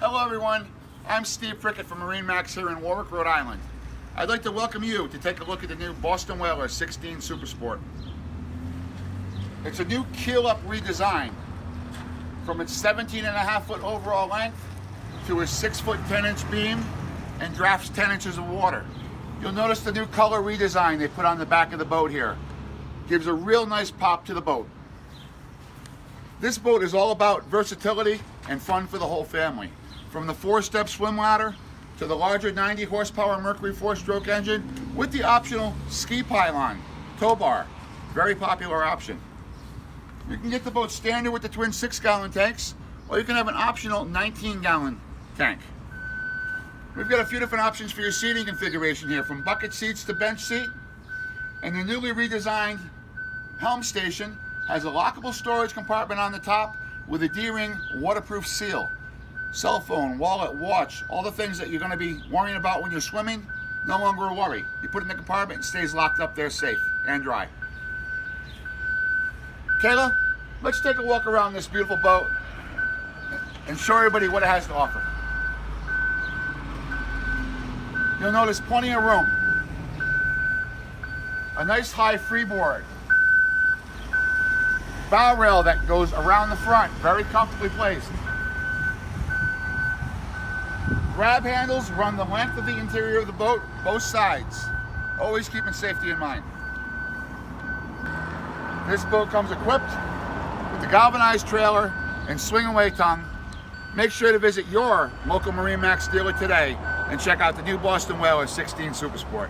Hello everyone, I'm Steve Prickett from MarineMax here in Warwick, Rhode Island. I'd like to welcome you to take a look at the new Boston Whaler 16 Super Sport. It's a new keel-up redesign from its 17.5-foot overall length to a 6-foot 10-inch beam and drafts 10 inches of water. You'll notice the new color redesign they put on the back of the boat here. Gives a real nice pop to the boat. This boat is all about versatility and fun for the whole family. From the 4-step swim ladder to the larger 90 horsepower Mercury 4-stroke engine with the optional ski pylon, tow bar. Very popular option. You can get the boat standard with the twin 6-gallon tanks, or you can have an optional 19-gallon tank. We've got a few different options for your seating configuration here, from bucket seats to bench seat. And the newly redesigned helm station has a lockable storage compartment on the top with a D-ring waterproof seal. Cell phone, wallet, watch, all the things that you're going to be worrying about when you're swimming, no longer a worry. You put it in the compartment, it stays locked up there safe and dry. Kayla, let's take a walk around this beautiful boat and show everybody what it has to offer. You'll notice plenty of room. A nice high freeboard. Bow rail that goes around the front, very comfortably placed. Grab handles run the length of the interior of the boat, both sides. Always keeping safety in mind. This boat comes equipped with the galvanized trailer and swing away tongue. Make sure to visit your local MarineMax dealer today and check out the new Boston Whaler 16 Super Sport.